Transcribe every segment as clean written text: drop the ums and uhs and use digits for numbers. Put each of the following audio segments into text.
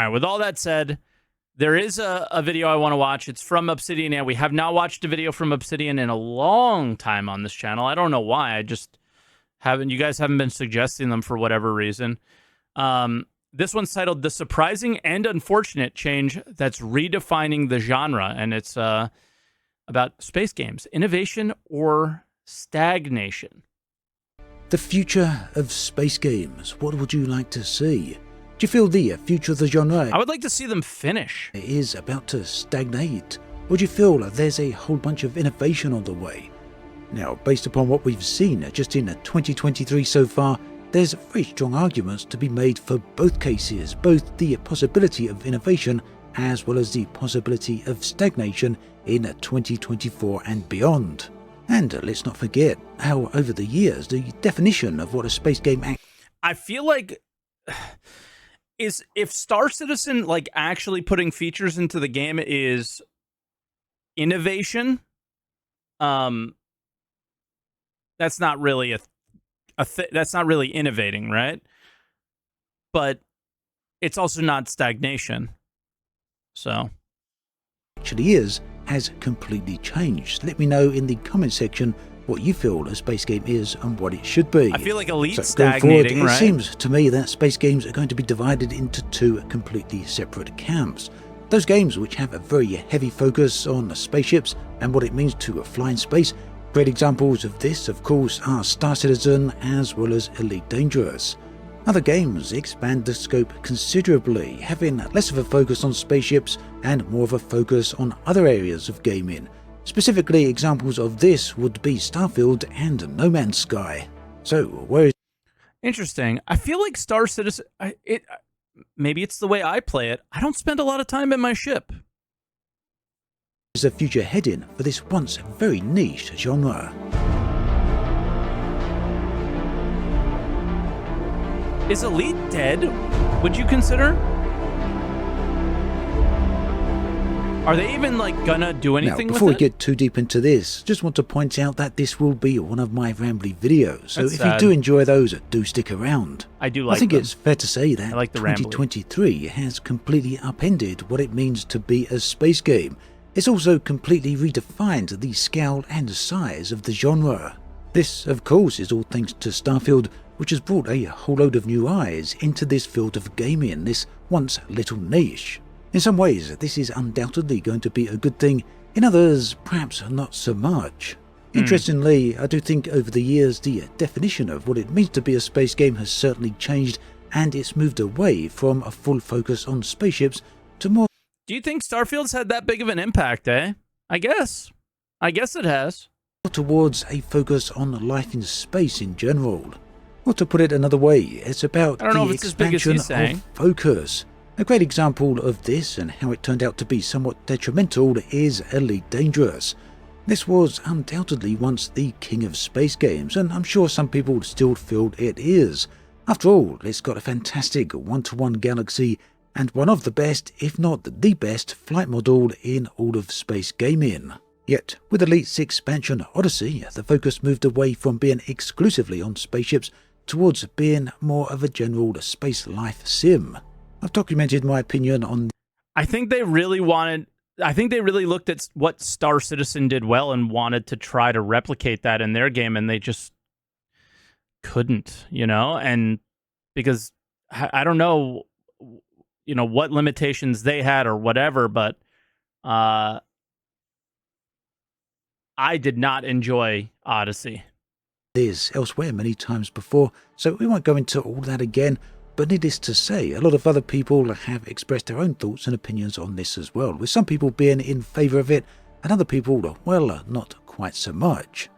right, with all that said, there is a video I want to watch. It's from Obsidian, and we have not watched a video from Obsidian in a long time on this channel. I don't know why. I just haven't. You guys haven't been suggesting them for whatever reason. This one's titled "The Surprising and Unfortunate Change That's Redefining the Genre," and it's about space games, innovation or stagnation. The future of space games. What would you like to see? Do you feel the future of the genre I would like to see them finish. is about to stagnate? Or do you feel there's a whole bunch of innovation on the way? Now, based upon what we've seen just in 2023 so far, there's very strong arguments to be made for both cases, both the possibility of innovation as well as the possibility of stagnation in 2024 and beyond. And let's not forget how over the years the definition of what a space game I feel like if Star Citizen actually putting features into the game is innovation, that's not really that's not really innovating, right? But it's also not stagnation. So actually is has completely changed. Let me know in the comment section what you feel a space game is and what it should be. I feel like Elite's so going stagnating, forward, right? It seems to me that space games are going to be divided into two completely separate camps. Those games which have a very heavy focus on spaceships and what it means to fly in space. Great examples of this, of course, are Star Citizen as well as Elite Dangerous. Other games expand the scope considerably, having less of a focus on spaceships and more of a focus on other areas of gaming. Specifically, examples of this would be Starfield and No Man's Sky. So, where is Interesting. I feel like Star Citizen, maybe it's the way I play it. I don't spend a lot of time in my ship. the future heading for this once very niche genre? Is Elite dead? Would you consider? Are they even gonna do anything Now, before we with it? get too deep into this, just want to point out that this will be one of my rambly videos, so That's if sad. you do enjoy those, do stick around. I do like I think them. it's fair to say that I like the rambly. 2023 has completely upended what it means to be a space game. It's also completely redefined the scale and size of the genre. This, of course, is all thanks to Starfield, which has brought a whole load of new eyes into this field of gaming, this once little niche. In some ways, this is undoubtedly going to be a good thing. In others, perhaps not so much. Interestingly, I do think over the years the definition of what it means to be a space game has certainly changed, and it's moved away from a full focus on spaceships to more Do you think Starfield's had that big of an impact, eh? I guess it has. towards a focus on life in space in general. Or to put it another way, it's about I don't know the if it's as big as expansion he's saying. of focus. A great example of this and how it turned out to be somewhat detrimental is Elite Dangerous. This was undoubtedly once the king of space games, and I'm sure some people still feel it is. After all, it's got a fantastic one-to-one galaxy and one of the best, if not the best, flight model in all of space gaming. Yet, with Elite's expansion Odyssey, the focus moved away from being exclusively on spaceships towards being more of a general space life sim. I've documented my opinion on I think they really looked at what Star Citizen did well and wanted to try to replicate that in their game, and they just couldn't, and because I don't know, what limitations they had or whatever, but I did not enjoy Odyssey. this elsewhere many times before, so we won't go into all that again. But needless to say, a lot of other people have expressed their own thoughts and opinions on this as well, with some people being in favour of it, and other people, well, not quite so much.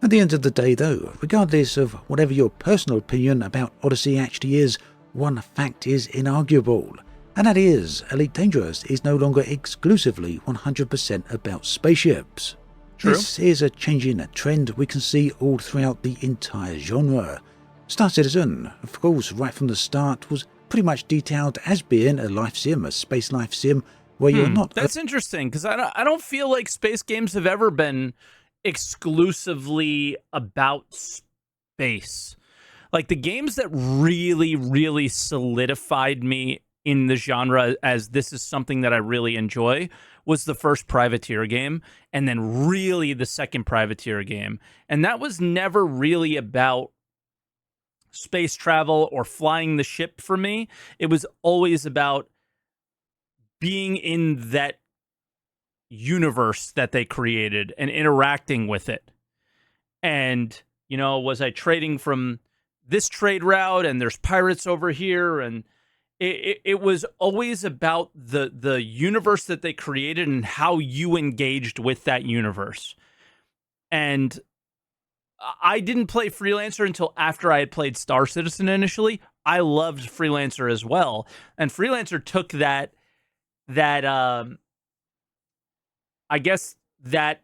At the end of the day though, regardless of whatever your personal opinion about Odyssey actually is, one fact is inarguable, and that is, Elite Dangerous is no longer exclusively 100% about spaceships. True. This is a changing trend we can see all throughout the entire genre. Star Citizen, of course, right from the start, was pretty much detailed as being a life sim, a space life sim, where you're not... That's interesting, because I don't feel like space games have ever been exclusively about space. Like, the games that really, really solidified me in the genre as this is something that I really enjoy was the first Privateer game, and then really the second Privateer game. And that was never really about space travel or flying the ship for me. It was always about being in that universe that they created and interacting with it. And, you know, was I trading from this trade route and there's pirates over here? And it was always about the universe that they created and how you engaged with that universe. And I didn't play Freelancer until after I had played Star Citizen initially. I loved Freelancer as well. And Freelancer took that I guess that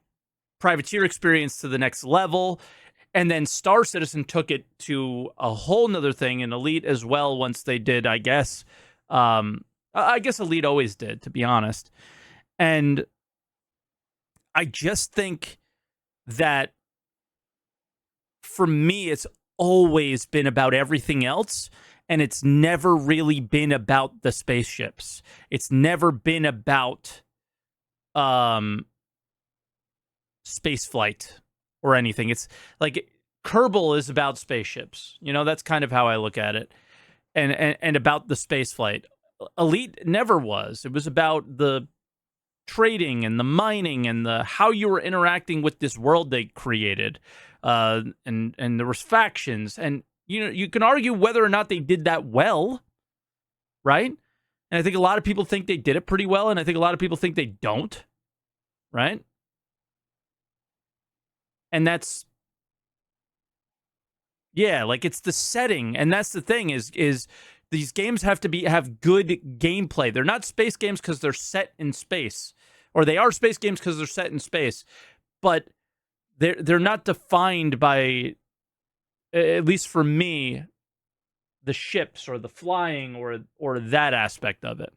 Privateer experience to the next level. And then Star Citizen took it to a whole nother thing, and Elite as well, once they did, I guess. I guess Elite always did, to be honest. And I just think that for me, it's always been about everything else, and it's never really been about the spaceships. It's never been about space flight or anything. It's like Kerbal is about spaceships. You know, that's kind of how I look at it. And about the space flight. Elite never was. It was about the trading and the mining and the how you were interacting with this world they created. And there was factions. And, you know, you can argue whether or not they did that well, right? And I think a lot of people think they did it pretty well, and I think a lot of people think they don't, right? And that's, yeah, like it's the setting, and that's the thing is these games have good gameplay. They're not space games because they're set in space, or they are space games because they're set in space, but they're not defined by, at least for me, the ships or the flying or that aspect of it.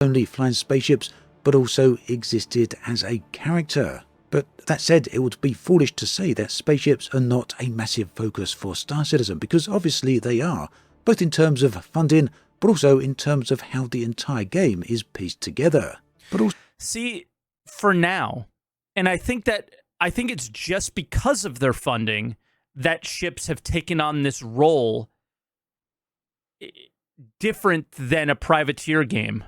Only flying spaceships, but also existed as a character. But that said, it would be foolish to say that spaceships are not a massive focus for Star Citizen, because obviously they are, both in terms of funding, but also in terms of how the entire game is pieced together. But also, see, for now, and I think it's just because of their funding that ships have taken on this role different than a Privateer game.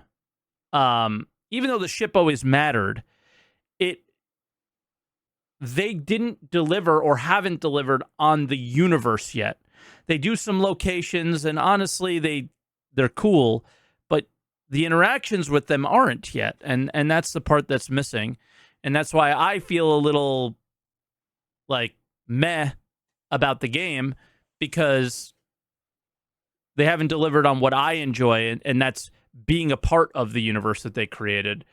Even though the ship always mattered, they didn't deliver or haven't delivered on the universe yet. They do some locations, and honestly, they're cool, but the interactions with them aren't yet, and that's the part that's missing, and that's why I feel a little like meh about the game, because they haven't delivered on what I enjoy, and that's being a part of the universe that they created,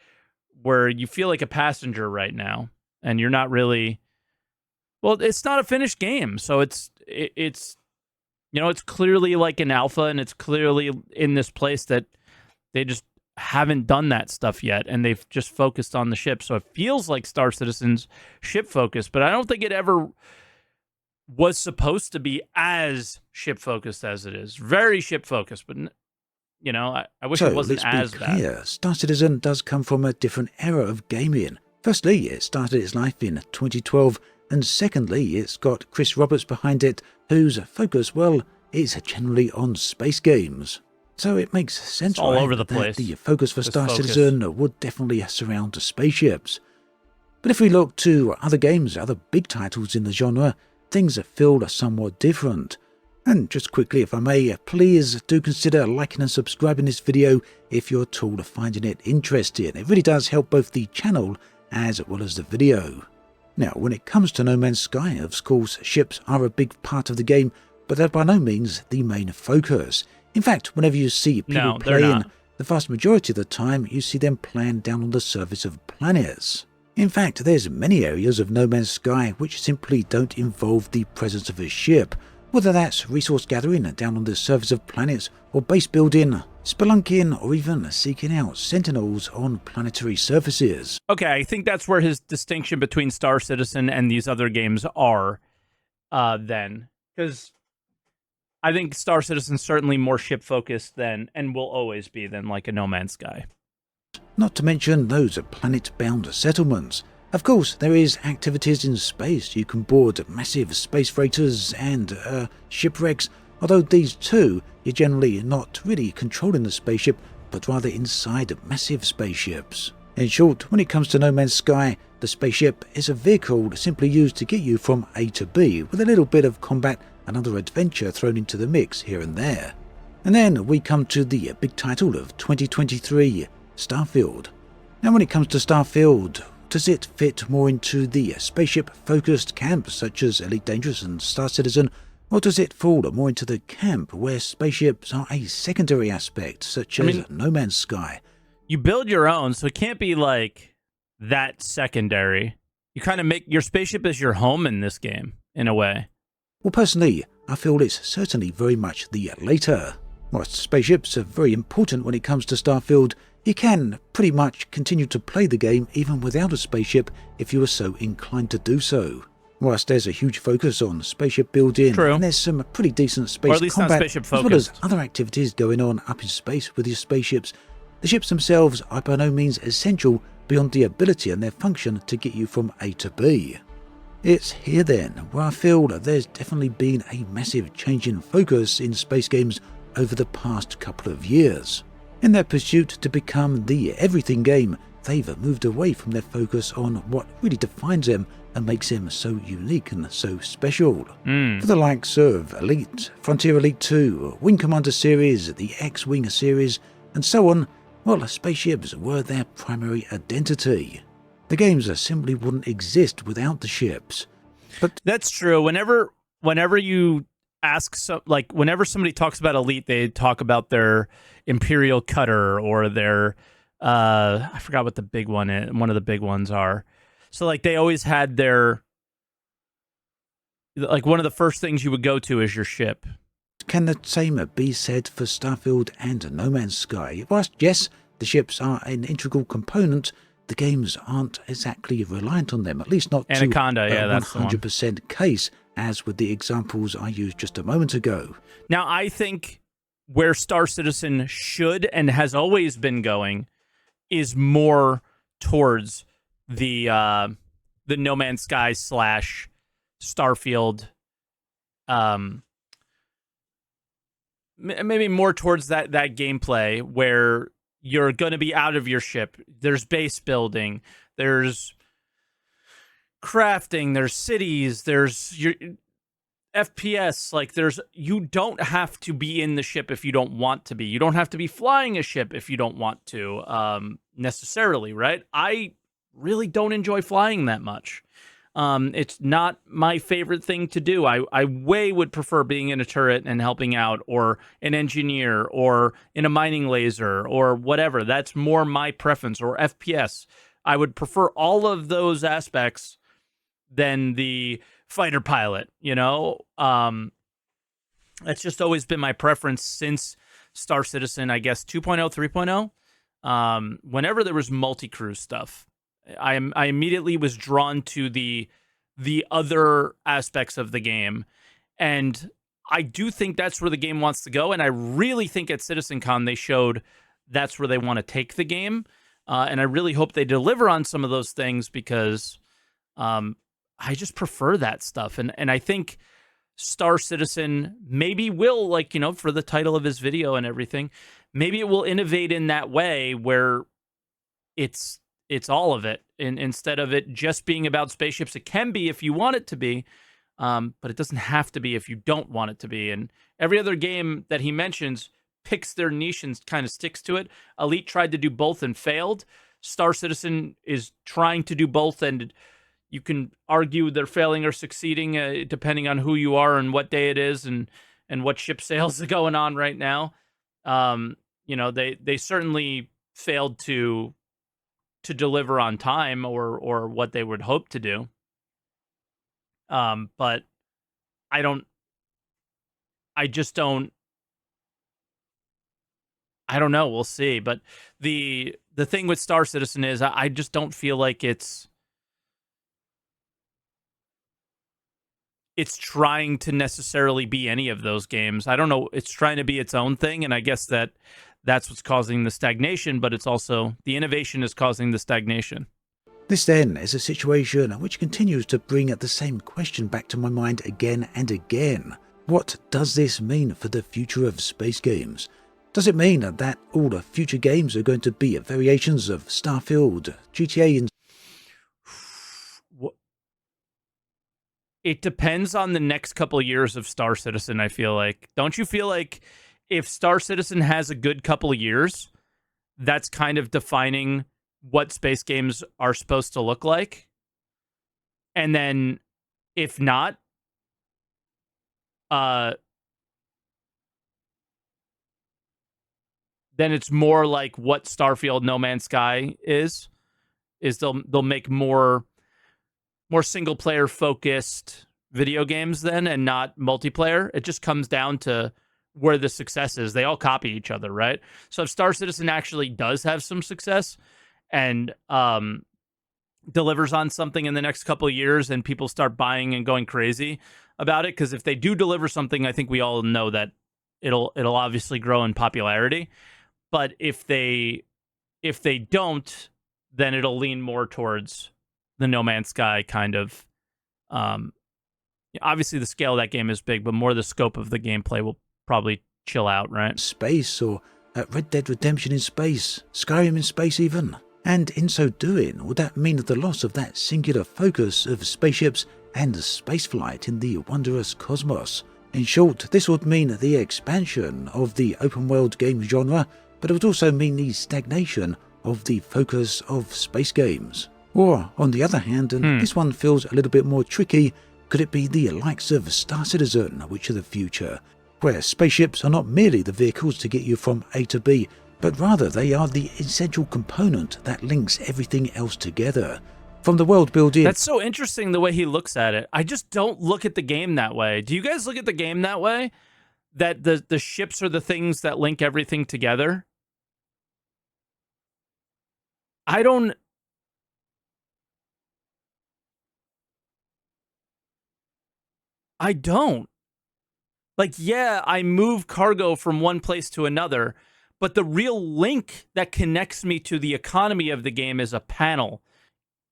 where you feel like a passenger right now. And you're not really, well, it's not a finished game. So it's you know, it's clearly like an alpha, and it's clearly in this place that they just haven't done that stuff yet. And they've just focused on the ship. So it feels like Star Citizen's ship focused, but I don't think it ever was supposed to be as ship focused as it is. Very ship focused, but you know, I wish it wasn't as bad. Clear. Star Citizen does come from a different era of gaming. Firstly, it started its life in 2012, and secondly, it's got Chris Roberts behind it, whose focus, well, is generally on space games. So it makes sense, all right, over the place. The focus for Star Citizen would definitely surround spaceships. But if we look to other games, other big titles in the genre, things feel somewhat different. And just quickly, if I may, please do consider liking and subscribing this video if you're at all finding it interesting. It really does help both the channel as well as the video. Now, when it comes to No Man's Sky, of course, ships are a big part of the game, but they're by no means the main focus. In fact, whenever you see people playing, the vast majority of the time you see them playing down on the surface of planets. In fact, there's many areas of No Man's Sky which simply don't involve the presence of a ship, whether that's resource gathering down on the surface of planets, or base building, spelunking, or even seeking out sentinels on planetary surfaces. Okay, I think that's where his distinction between Star Citizen and these other games are, then. Because I think Star Citizen's certainly more ship focused than, and will always be, than like a No Man's Sky. Not to mention those planet-bound settlements. Of course, there is activities in space. You can board massive space freighters and shipwrecks, although these too, you're generally not really controlling the spaceship, but rather inside massive spaceships. In short, when it comes to No Man's Sky, the spaceship is a vehicle simply used to get you from A to B, with a little bit of combat and other adventure thrown into the mix here and there. And then we come to the big title of 2023, Starfield. Now when it comes to Starfield, does it fit more into the spaceship-focused camp such as Elite Dangerous and Star Citizen, or does it fall more into the camp where spaceships are a secondary aspect such as No Man's Sky? You build your own, so it can't be like that secondary. You kind of make your spaceship as your home in this game, in a way. Well, personally, I feel it's certainly very much the later. Whilst spaceships are very important when it comes to Starfield, you can pretty much continue to play the game even without a spaceship if you are so inclined to do so. Whilst there's a huge focus on spaceship building, True. and there's some pretty decent space or at least combat, not spaceship as well focused. as other activities going on up in space with your spaceships, the ships themselves are by no means essential beyond the ability and their function to get you from A to B. It's here then where I feel that there's definitely been a massive change in focus in space games over the past couple of years. In their pursuit to become the everything game, they've moved away from their focus on what really defines them and makes them so unique and so special. For the likes of Elite, Frontier Elite 2, Wing Commander series, the X-Wing series, and so on, well, spaceships were their primary identity. The games simply wouldn't exist without the ships. But that's true. Whenever you ask, whenever somebody talks about Elite, they talk about their Imperial Cutter or their, I forgot what the big one is. One of the big ones are. So like they always had their, like one of the first things you would go to is your ship. Can the same be said for Starfield and No Man's Sky? Whilst yes, the ships are an integral component, the games aren't exactly reliant on them, at least not Anaconda, to yeah, that's 100% case, as with the examples I used just a moment ago. Now, I think where Star Citizen should and has always been going is more towards the No Man's Sky / Starfield, maybe more towards that gameplay where you're going to be out of your ship. There's base building, there's crafting, there's cities, there's your FPS. Like you don't have to be in the ship if you don't want to be. You don't have to be flying a ship if you don't want to, necessarily, right? I really don't enjoy flying that much. It's not my favorite thing to do. I way would prefer being in a turret and helping out, or an engineer, or in a mining laser, or whatever. That's more my preference, or FPS. I would prefer all of those aspects than the fighter pilot, you know? That's just always been my preference since Star Citizen, I guess, 2.0, 3.0. Whenever there was multi-crew stuff, I immediately was drawn to the other aspects of the game, and I do think that's where the game wants to go. And I really think at CitizenCon they showed that's where they want to take the game, and I really hope they deliver on some of those things, because I just prefer that stuff. And I think Star Citizen maybe will, like, you know, for the title of his video and everything, maybe it will innovate in that way where it's all of it, and instead of it just being about spaceships. It can be if you want it to be, but it doesn't have to be if you don't want it to be. And every other game that he mentions picks their niche and kind of sticks to it. Elite tried to do both and failed. Star Citizen is trying to do both, and you can argue they're failing or succeeding depending on who you are and what day it is, and what ship sales are going on right now. You know, they certainly failed to deliver on time or what they would hope to do. But I just don't know. We'll see. But the thing with Star Citizen is I just don't feel like it's it's trying to necessarily be any of those games. I don't know. It's trying to be its own thing, and I guess that's what's causing the stagnation, but it's also the innovation is causing the stagnation. This then is a situation which continues to bring the same question back to my mind again and again. What does this mean for the future of space games? Does it mean that all the future games are going to be variations of Starfield, GTA, and... It depends on the next couple of years of Star Citizen, I feel like. Don't you feel like if Star Citizen has a good couple of years, that's kind of defining what space games are supposed to look like? And then if not, then it's more like what Starfield No Man's Sky is they'll make more single player focused video games then and not multiplayer. It just comes down to where the success is. They all copy each other, right? So if Star Citizen actually does have some success and delivers on something in the next couple of years and people start buying and going crazy about it, because if they do deliver something, I think we all know that it'll obviously grow in popularity. But if they don't, then it'll lean more towards the No Man's Sky kind of. Obviously, the scale of that game is big, but more the scope of the gameplay will probably chill out, right? Space, or Red Dead Redemption in space, Skyrim in space even. And in so doing, would that mean the loss of that singular focus of spaceships and spaceflight in the wondrous cosmos? In short, this would mean the expansion of the open world game genre, but it would also mean the stagnation of the focus of space games. Or, on the other hand, and this one feels a little bit more tricky, could it be the likes of Star Citizen which are the future, where spaceships are not merely the vehicles to get you from A to B, but rather they are the essential component that links everything else together. From the world building... That's so interesting the way he looks at it. I just don't look at the game that way. Do you guys look at the game that way? That the ships are the things that link everything together? I don't... Like, yeah, I move cargo from one place to another, but the real link that connects me to the economy of the game is a panel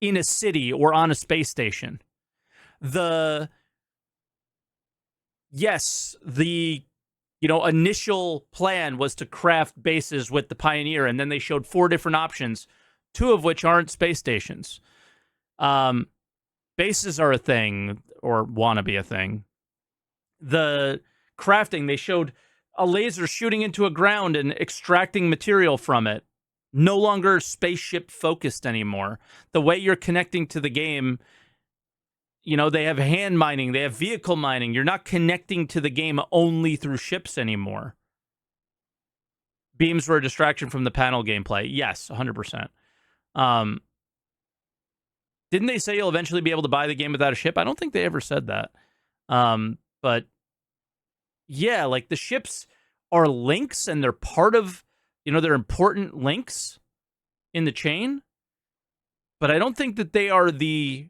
in a city or on a space station. The initial plan was to craft bases with the Pioneer, and then they showed 4 different options, 2 of which aren't space stations. Bases are a thing, or want to be a thing. The crafting, they showed a laser shooting into a ground and extracting material from it. No longer spaceship focused anymore. The way you're connecting to the game, they have hand mining, they have vehicle mining. You're not connecting to the game only through ships anymore. Beams were a distraction from the panel gameplay. Yes, 100%. Didn't they say you'll eventually be able to buy the game without a ship? I don't think they ever said that. But yeah, like the ships are links and they're part of, they're important links in the chain. But I don't think that they are the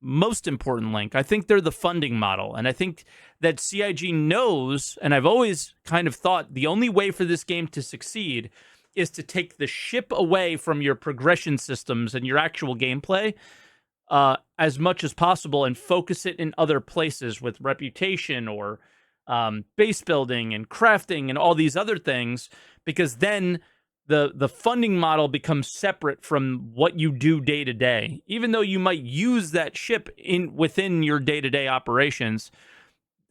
most important link. I think they're the funding model. And I think that CIG knows, and I've always kind of thought the only way for this game to succeed is to take the ship away from your progression systems and your actual gameplay as much as possible and focus it in other places with reputation or base building and crafting and all these other things, because then the funding model becomes separate from what you do day to day. Even though you might use that ship within your day-to-day operations,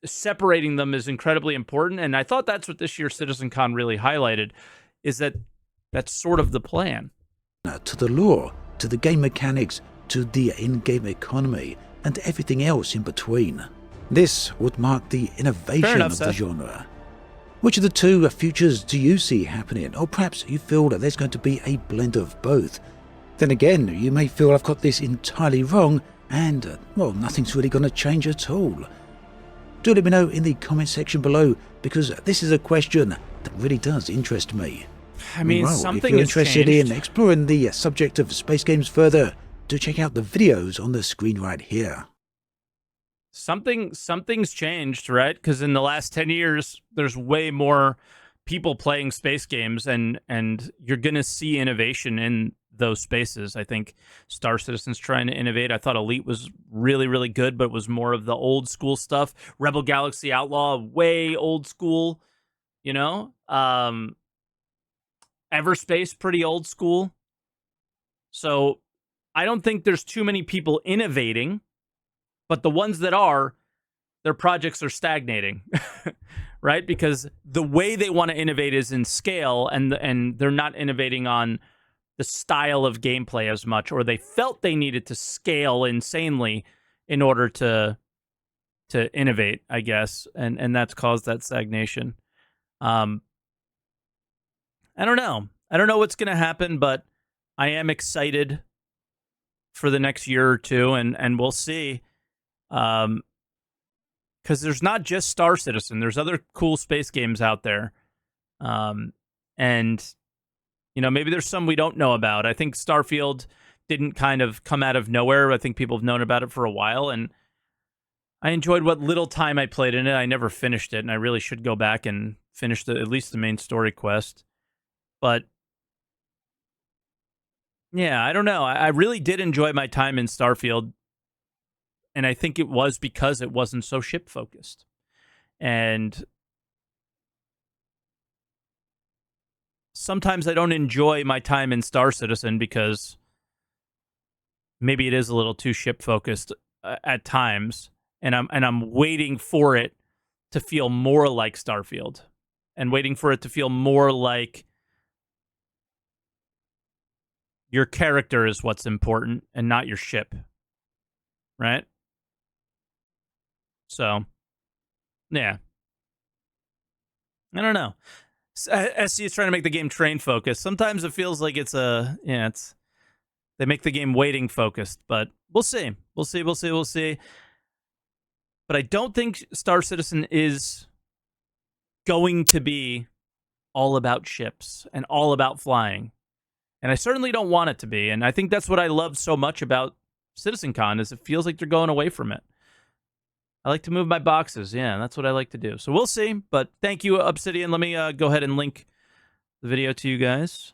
separating them is incredibly important. And I thought that's what this year's CitizenCon really highlighted, is that that's sort of the plan. To the lore, to the game mechanics, to the in-game economy, and everything else in between. This would mark the innovation of the genre. Which of the 2 futures do you see happening? Or perhaps you feel that there's going to be a blend of both. Then again, you may feel I've got this entirely wrong and, nothing's really going to change at all. Do let me know in the comment section below, because this is a question that really does interest me. I mean, if you're interested in exploring the subject of space games further, do check out the videos on the screen right here. something's changed, right? Because in the last 10 years, there's way more people playing space games, and you're gonna see innovation in those spaces. I think Star Citizen's trying to innovate. I thought Elite was really, really good, but it was more of the old school stuff. Rebel Galaxy Outlaw, way old school, you know? Everspace, pretty old school. So I don't think there's too many people innovating, but the ones that are, their projects are stagnating, right? Because the way they want to innovate is in scale, and they're not innovating on the style of gameplay as much, or they felt they needed to scale insanely in order to innovate, I guess, and that's caused that stagnation. I don't know. I don't know what's going to happen, but I am excited for the next year or two, and we'll see. Because there's not just Star Citizen. There's other cool space games out there. And, you know, maybe there's some we don't know about. I think Starfield didn't kind of come out of nowhere. I think people have known about it for a while, and I enjoyed what little time I played in it. I never finished it, and I really should go back and finish at least the main story quest. But yeah, I don't know. I really did enjoy my time in Starfield, and I think it was because it wasn't so ship focused. And sometimes I don't enjoy my time in Star Citizen because maybe it is a little too ship focused at times, and I'm waiting for it to feel more like Starfield, and waiting for it to feel more like your character is what's important and not your ship, right? So, yeah. I don't know. SC is trying to make the game train focused. Sometimes it feels like it's they make the game waiting focused, but we'll see. We'll see. But I don't think Star Citizen is going to be all about ships and all about flying. And I certainly don't want it to be. And I think that's what I love so much about CitizenCon, is it feels like they're going away from it. I like to move my boxes. Yeah, that's what I like to do. So we'll see. But thank you, Obsidian. Let me go ahead and link the video to you guys.